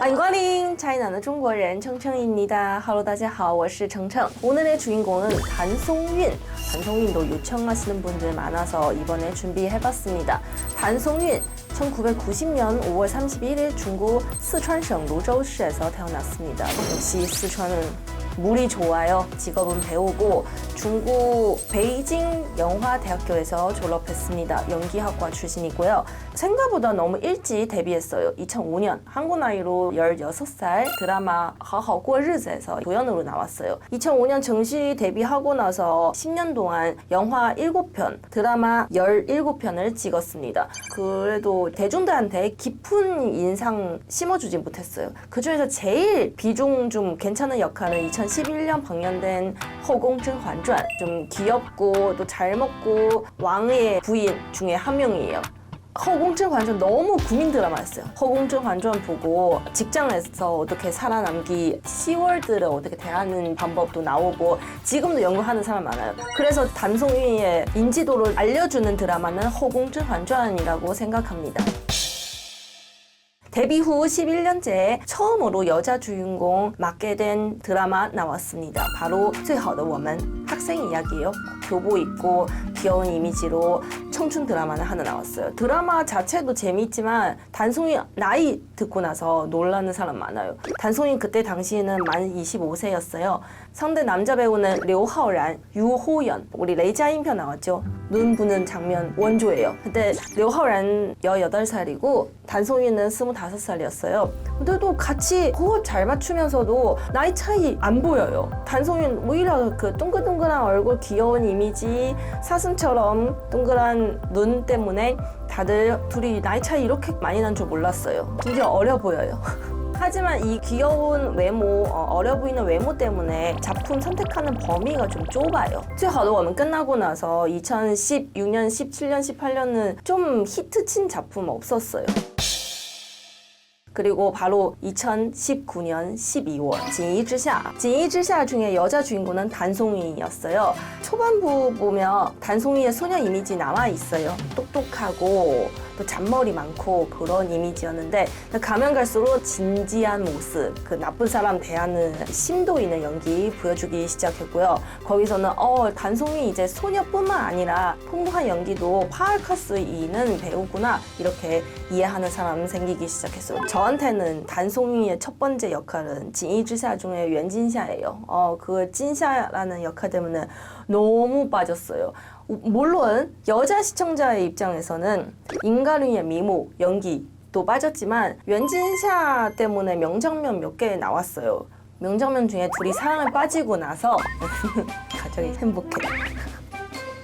欢迎光临 China的中国人청청입니다. Hello, 大家好，我是청청. 오늘의 주인공은 단송윤. 단송윤도 요청하시는 분들 많아서 이번에 준비해봤습니다. 단송윤. 1990년 5월 31일 중국四川省 泸州市에서 태어났습니다. 역시四川은 물이 좋아요. 직업은 배우고 중국 베이징 영화대학교에서 졸업했습니다. 연기학과 출신이고요. 생각보다 너무 일찍 데뷔했어요. 2005년 한국 나이로 16살 드라마 好好过日子에서 조연으로 나왔어요. 2005년 정식 데뷔하고 나서 10년 동안 영화 7편, 드라마 17편을 찍었습니다. 그래도 대중들한테 깊은 인상 심어주진 못했어요. 그중에서 제일 비중 좀 괜찮은 역할은 2011년 방영된 后宫甄嬛传. 좀 귀엽고 또 잘 먹고 왕의 부인 중에 한 명이에요. 后宫甄嬛传 너무 국민 드라마였어요. 后宫甄嬛传 보고 직장에서 어떻게 살아남기, 시월드를 어떻게 대하는 방법도 나오고 지금도 연구하는 사람 많아요. 그래서 단송윤의 인지도를 알려주는 드라마는 后宫甄嬛传이라고 생각합니다. 데뷔 후 11년째 처음으로 여자 주인공 맡게 된 드라마 나왔습니다. 바로 最好的我们 학생 이야기예요. 교복 입고 귀여운 이미지로 청춘 드라마는 하나 나왔어요. 드라마 자체도 재밌지만 단송이 나이 듣고 나서 놀라는 사람 많아요. 단송이 그때 당시에는 만 25세였어요. 상대 남자 배우는 류하오란, 유호연, 우리 레이자인 편 나왔죠. 눈 부는 장면 원조예요. 그때 류하오란 18살이고 단송이는 25살이었어요. 근데도 같이 호흡 잘 맞추면서도 나이 차이 안 보여요. 단송이는 오히려 그 동글동글한 얼굴, 귀여운 이미지, 사슴처럼 동그란 눈 때문에 다들 둘이 나이 차이 이렇게 많이 난 줄 몰랐어요. 진짜 어려 보여요. 하지만 이 귀여운 외모, 어려 보이는 외모 때문에 작품 선택하는 범위가 좀 좁아요. 最好的我们 끝나고 나서 2016년, 17년, 18년은 좀 히트친 작품 없었어요. 그리고 바로 2019년 12월 锦衣之下. 锦衣之下 중에 여자 주인공은 단송이였어요. 초반부 보면 단송이의 소녀 이미지 남아 있어요. 똑똑하고 또 잔머리 많고 그런 이미지였는데 가면 갈수록 진지한 모습, 그 나쁜 사람 대하는 심도 있는 연기 보여주기 시작했고요. 거기서는 단송이 이제 소녀뿐만 아니라 풍부한 연기도 파악할 수 있는 배우구나 이렇게 이해하는 사람 생기기 시작했어요. 저한테는 단송이의 첫 번째 역할은 锦衣之下 중에 웬진샤예요. 그 찐샤라는 역할 때문에 너무 빠졌어요. 물론 여자 시청자의 입장에서는 임가륜의 미모, 연기도 빠졌지만 웬진샤 때문에 명장면 몇 개 나왔어요. 명장면 중에 둘이 사랑에 빠지고 나서 가정이 행복해.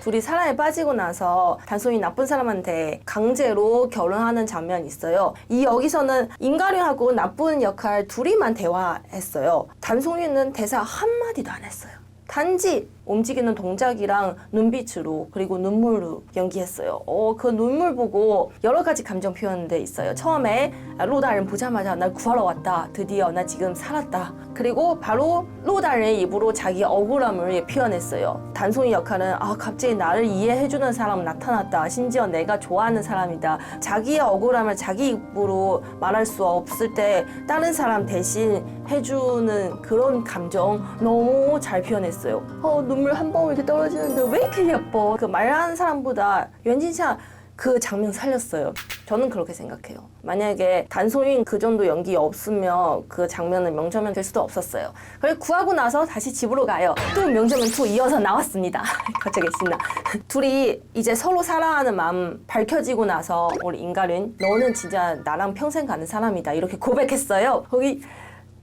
둘이 사랑에 빠지고 나서 단송이 나쁜 사람한테 강제로 결혼하는 장면이 있어요. 여기서는 임가륜하고 나쁜 역할 둘이만 대화했어요. 단송이는 대사 한마디도 안 했어요. 단지 움직이는 동작이랑 눈빛으로 그리고 눈물로 연기했어요. 그 눈물 보고 여러 가지 감정 표현돼 있어요. 처음에 로다른 보자마자 날 구하러 왔다. 드디어 나 지금 살았다. 그리고 바로 로다른의 입으로 자기 억울함을 표현했어요. 단송이 역할은 갑자기 나를 이해해주는 사람 나타났다. 심지어 내가 좋아하는 사람이다. 자기의 억울함을 자기 입으로 말할 수 없을 때 다른 사람 대신 해주는 그런 감정 너무 잘 표현했어요. 눈물 한 방울 이렇게 떨어지는데 왜 이렇게 예뻐? 그 말하는 사람보다 웬진샤 그 장면 살렸어요. 저는 그렇게 생각해요. 만약에 단송인 그 정도 연기 없으면 그 장면은 명장면 될 수도 없었어요. 그래서 구하고 나서 다시 집으로 가요. 또 명장면 2 이어서 나왔습니다. 갑자기 신나. 둘이 이제 서로 사랑하는 마음 밝혀지고 나서 우리 임가륜 너는 진짜 나랑 평생 가는 사람이다 이렇게 고백했어요. 거기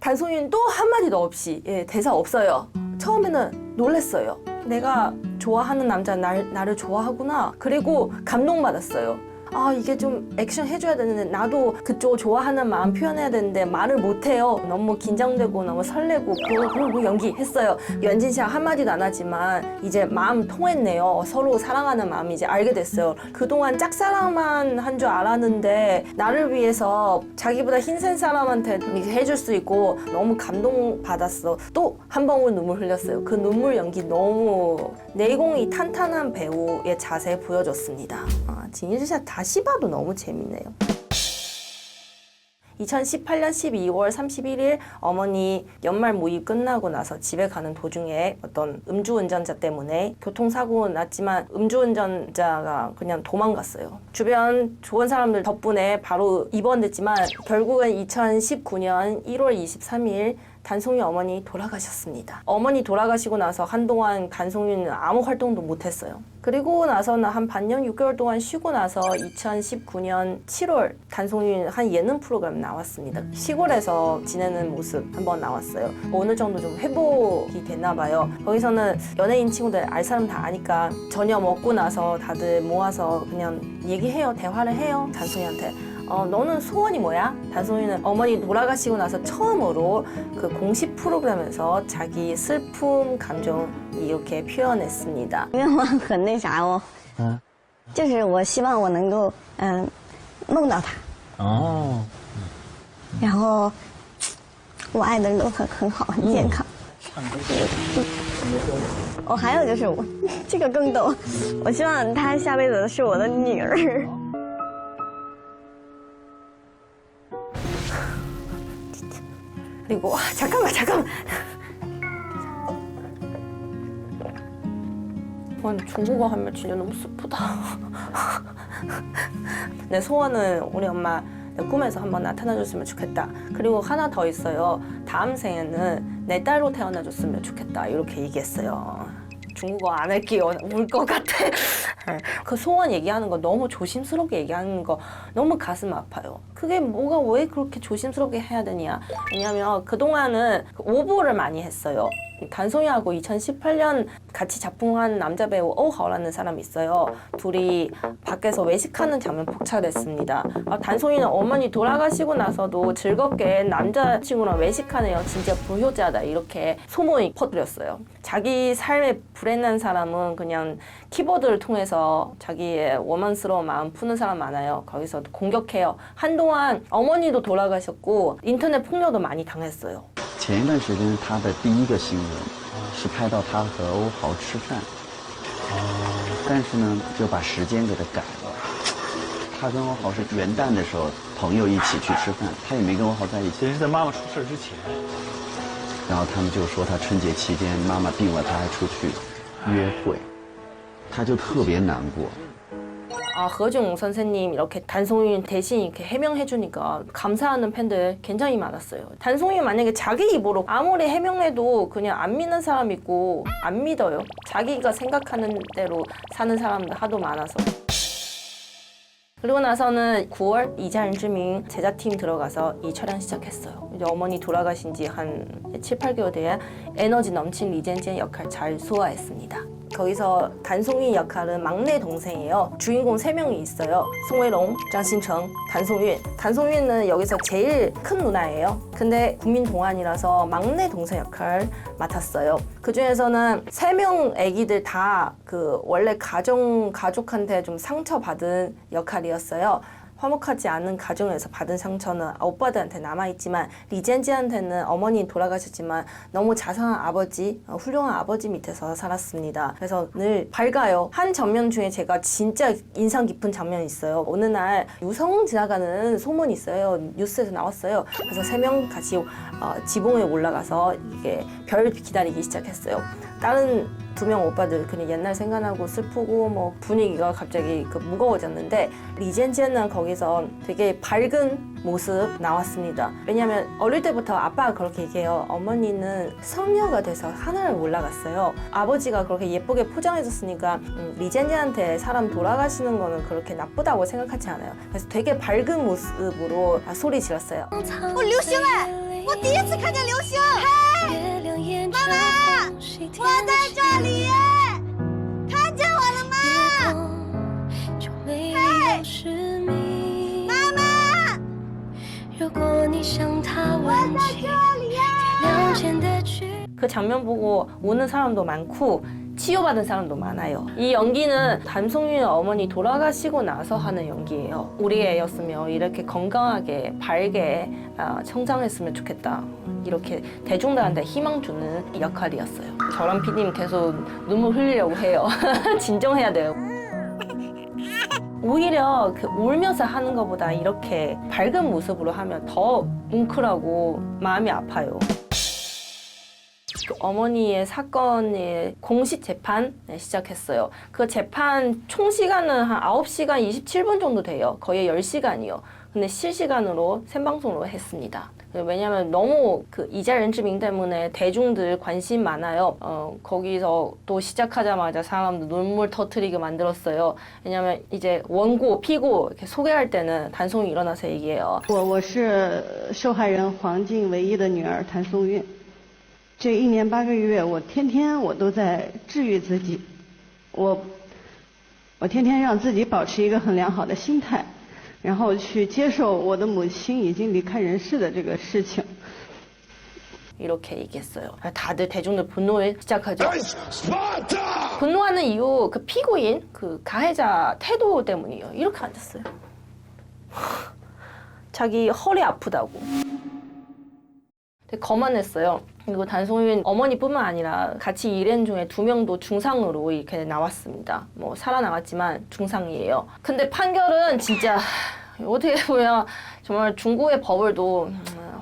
단송인 또 한마디도 없이 대사 없어요. 처음에는 놀랐어요. 내가 좋아하는 남자 나를 좋아하구나. 그리고 감동받았어요. 이게 좀 액션 해줘야 되는데 나도 그쪽 좋아하는 마음 표현해야 되는데 말을 못해요. 너무 긴장되고 너무 설레고 그리고 연기했어요. 웬진샤 한마디도 안 하지만 이제 마음 통했네요. 서로 사랑하는 마음 이제 알게 됐어요. 그동안 짝사랑만 한 줄 알았는데 나를 위해서 자기보다 흰센 사람한테 해줄 수 있고 너무 감동받았어. 또 한 방울 눈물 흘렸어요. 그 눈물 연기 너무 내공이 탄탄한 배우의 자세 보여줬습니다. 锦衣之下 다시 봐도 너무 재밌네요. 2018년 12월 31일 어머니 연말 모임 끝나고 나서 집에 가는 도중에 어떤 음주운전자 때문에 교통사고 났지만 음주운전자가 그냥 도망갔어요. 주변 좋은 사람들 덕분에 바로 입원됐지만 결국은 2019년 1월 23일 단송이 어머니 돌아가셨습니다. 어머니 돌아가시고 나서 한동안 단송이는 아무 활동도 못했어요. 그리고 나서는 한 반년 6개월 동안 쉬고 나서 2019년 7월 단송이 한 예능 프로그램 나왔습니다. 시골에서 지내는 모습 한번 나왔어요. 어느 정도 좀 회복이 됐나 봐요. 거기서는 연예인 친구들 알 사람 다 아니까 저녁 먹고 나서 다들 모아서 그냥 얘기해요. 대화를 해요. 단송이한테. 너는 소원이 뭐야? 단송이는 어머니 돌아가시고 나서 처음으로 그 공식 프로그램에서 자기 슬픔 감정 이렇게 표현했습니다. 愿望很那啥哦，就是我希望我能够梦到他，然后我爱的人都很好，很健康。还有就是我这个更逗，我希望他下辈子是我的女儿。 그리고 잠깐만 중국어 하면 진짜 너무 슬프다. 내 소원은 우리 엄마 내 꿈에서 한번 나타나줬으면 좋겠다. 그리고 하나 더 있어요. 다음 생에는 내 딸로 태어나줬으면 좋겠다. 이렇게 얘기했어요. 중국어 안 할게요. 울 것 같아. 그 소원 얘기하는 거 너무 조심스럽게 얘기하는 거 너무 가슴 아파요. 그게 뭐가 왜 그렇게 조심스럽게 해야 되냐. 왜냐면 그동안은 오보를 많이 했어요. 단송이하고 2018년 같이 작품한 남자 배우 오하오라는 사람이 있어요. 둘이 밖에서 외식하는 장면 포착했습니다. 단송이는 어머니 돌아가시고 나서도 즐겁게 남자친구랑 외식하네요. 진짜 불효자다. 이렇게 소문이 퍼뜨렸어요. 자기 삶에 불행한 사람은 그냥 키보드를 통해서 자기의 원망스러운 마음 푸는 사람 많아요. 거기서 공격해요. 한동안 어머니도 돌아가셨고 인터넷 폭력도 많이 당했어요. 前一段时间，他的第一个新闻是拍到他和欧豪吃饭，但是呢，就把时间给他改了。他跟欧豪是元旦的时候朋友一起去吃饭，他也没跟欧豪在一起。其实是在妈妈出事之前。然后他们就说他春节期间妈妈病了，他还出去约会，他就特别难过。 허중 선생님 이렇게 단송이 대신 이렇게 해명해주니까 감사하는 팬들 굉장히 많았어요. 단송이 만약에 자기 입으로 아무리 해명해도 그냥 안 믿는 사람 있고 안 믿어요. 자기가 생각하는 대로 사는 사람들 하도 많아서. 그리고 나서는 9월 이자인지민 제작팀 들어가서 이 촬영 시작했어요. 이제 어머니 돌아가신 지 한 7, 8개월 뒤에 에너지 넘친 리젠지의 역할 잘 소화했습니다. 거기서 단송이 역할은 막내 동생이에요. 주인공 3명이 있어요. 송웨롱, 장신청, 단송윤. 단송윤은 여기서 제일 큰 누나예요. 근데 국민동안이라서 막내 동생 역할 맡았어요. 그 중에서는 3명 애기들 다 그 원래 가족한테 좀 상처받은 역할이었어요. 화목하지 않은 가정에서 받은 상처는 오빠들한테 남아있지만 리젠지한테는 어머니 돌아가셨지만 너무 자상한 아버지, 훌륭한 아버지 밑에서 살았습니다. 그래서 늘 밝아요. 한 장면 중에 제가 진짜 인상 깊은 장면이 있어요. 어느 날 유성 지나가는 소문이 있어요. 뉴스에서 나왔어요. 그래서 3명 같이 지붕에 올라가서 이게 별 기다리기 시작했어요. 다른 2명 오빠들 그냥 옛날 생각나고 슬프고 뭐 분위기가 갑자기 무거워졌는데 리젠지는 거기서 되게 밝은 모습 나왔습니다. 왜냐면 어릴 때부터 아빠가 그렇게 얘기해요. 어머니는 성녀가 돼서 하늘을 올라갔어요. 아버지가 그렇게 예쁘게 포장해줬으니까 리젠지한테 사람 돌아가시는 거는 그렇게 나쁘다고 생각하지 않아요. 그래서 되게 밝은 모습으로 소리 질렀어요. 流星哎，我第一次看见流星。嘿，妈妈，我在这里，看见我了吗？嘿，妈妈，我在这里呀。 그 장면 보고 우는 사람도 많고 치유받은 사람도 많아요. 이 연기는 단송윤 어머니 돌아가시고 나서 하는 연기예요. 우리 애였으면 이렇게 건강하게 밝게 성장했으면 좋겠다. 이렇게 대중들한테 희망 주는 역할이었어요. 저랑 PD님 계속 눈물 흘리려고 해요. 진정해야 돼요. 오히려 그 울면서 하는 것보다 이렇게 밝은 모습으로 하면 더 뭉클하고 마음이 아파요. 그 어머니의 사건의 공식 재판 시작했어요. 그 재판 총 시간은 한 9시간 27분 정도 돼요. 거의 10시간이요. 근데 실시간으로 생방송으로 했습니다. 왜냐면 너무 그 이자렌즈밍 때문에 대중들 관심 많아요. 거기서 또 시작하자마자 사람들 눈물 터트리게 만들었어요. 왜냐면 이제 원고, 피고 이렇게 소개할 때는 단송이 일어나서 얘기해요. 我是受害人黄静唯一的女儿谭松韵。这1年8个月，我天天都在治愈自己，我天天让自己保持一个很良好的心态，然后去接受我的母亲已经离开人世的这个事情。 이렇게 얘기했어요. 다들 대중들 분노에 시작하죠. 분노하는 이유 그 피고인 그 가해자 태도 때문이에요. 이렇게 앉았어요. 자기 허리 아프다고. 되게 거만했어요. 그리고 단송윤 어머니뿐만 아니라 같이 일한 중에 2명도 중상으로 이렇게 나왔습니다. 뭐 살아나갔지만 중상이에요. 근데 판결은 진짜 어떻게 보면 정말 중국의 법을도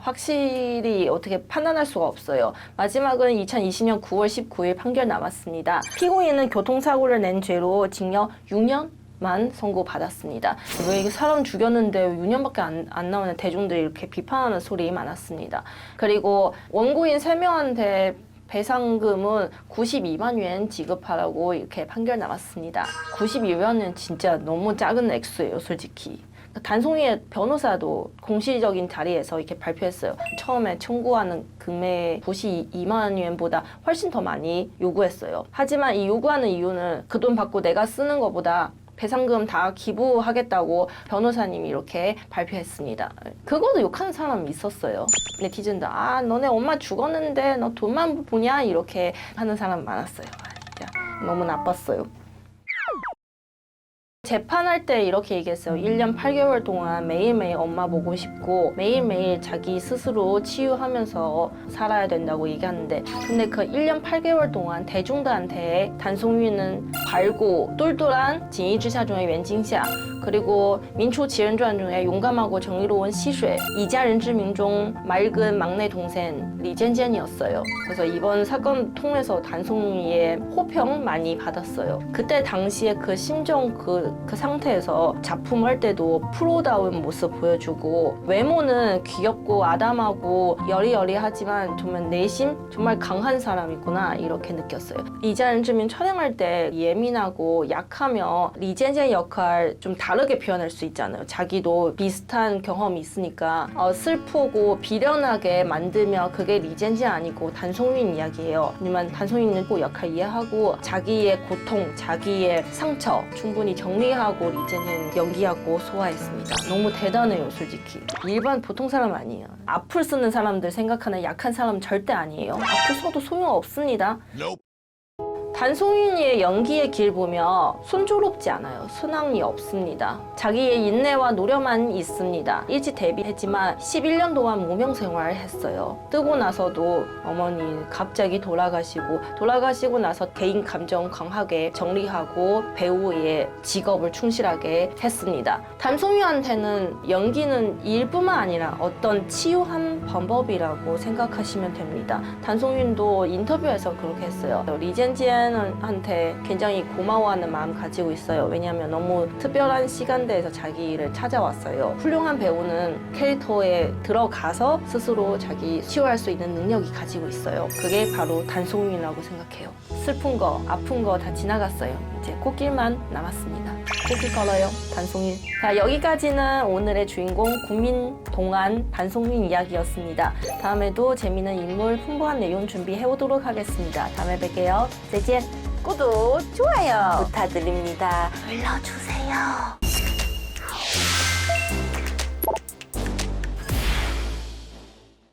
확실히 어떻게 판단할 수가 없어요. 마지막은 2020년 9월 19일 판결 나왔습니다. 피고인은 교통사고를 낸 죄로 징역 6년만 선고받았습니다. 왜 이게 사람 죽였는데 6년밖에 안 나오는 대중들이 이렇게 비판하는 소리 많았습니다. 그리고 원고인 3명한테 배상금은 92만 yuan 지급하라고 이렇게 판결 나왔습니다. 92만은 진짜 너무 작은 액수예요, 솔직히. 단송이의 변호사도 공식적인 자리에서 이렇게 발표했어요. 처음에 청구하는 금액 92만 yuan보다 훨씬 더 많이 요구했어요. 하지만 이 요구하는 이유는 그 돈 받고 내가 쓰는 것보다 배상금 다 기부하겠다고 변호사님이 이렇게 발표했습니다. 그것도 욕하는 사람이 있었어요. 네티즌들 너네 엄마 죽었는데 너 돈만 보냐 이렇게 하는 사람 많았어요. 진짜 너무 나빴어요. 재판할 때 이렇게 얘기했어요. 1년 8개월 동안 매일매일 엄마 보고 싶고 매일매일 자기 스스로 치유하면서 살아야 된다고 얘기하는데 근데 그 1년 8개월 동안 대중들한테 단송윤은 밝고 똘똘한 징이지샤 중의 웬징샤 그리고 민초 지연传 중에 용감하고 정의로운 시쉐 이자렌즈밍 중 맑은 막내 동생 리젠젠이었어요. 그래서 이번 사건 통해서 단송이의 호평 많이 받았어요. 그때 당시에 그 심정 그 상태에서 작품할 때도 프로다운 모습 보여주고 외모는 귀엽고 아담하고 여리여리하지만 정말 내심 정말 강한 사람이구나 이렇게 느꼈어요. 이자렌즈밍 촬영할 때 예민하고 약하며 리젠젠 역할 좀 다르게 표현할 수 있잖아요. 자기도 비슷한 경험이 있으니까 슬프고 비련하게 만들면 그게 리젠젠 아니고 단송윤 이야기예요. 하지만 단송윤은 꼭 역할 이해하고 자기의 고통, 자기의 상처 충분히 정리하고 리젠젠 연기하고 소화했습니다. 너무 대단해요, 솔직히. 일반 보통 사람 아니에요. 앞을 쓰는 사람들 생각하는 약한 사람 절대 아니에요. 앞을 써도 소용없습니다. 단송윤이의 연기의 길 보면 순조롭지 않아요. 순항이 없습니다. 자기의 인내와 노력만 있습니다. 일찍 데뷔했지만 11년 동안 무명 생활을 했어요. 뜨고 나서도 어머니 갑자기 돌아가시고 나서 개인 감정 강하게 정리하고 배우의 직업을 충실하게 했습니다. 단송윤한테는 연기는 일뿐만 아니라 어떤 치유한 방법이라고 생각하시면 됩니다. 단송윤도 인터뷰에서 그렇게 했어요. 리젠젠 한테 굉장히 고마워하는 마음 가지고 있어요. 왜냐하면 너무 특별한 시간대에서 자기 일을 찾아왔어요. 훌륭한 배우는 캐릭터에 들어가서 스스로 자기 치유할 수 있는 능력이 가지고 있어요. 그게 바로 단송윤이라고 생각해요. 슬픈 거, 아픈 거 다 지나갔어요. 이제 꽃길만 남았습니다. 꽃길 걸어요, 단송윤. 자, 여기까지는 오늘의 주인공 국민동안 단송윤 이야기였습니다. 다음에도 재미있는 인물, 풍부한 내용 준비해오도록 하겠습니다. 다음에 뵐게요. 再见. 구독, 좋아요 부탁드립니다. 눌러주세요.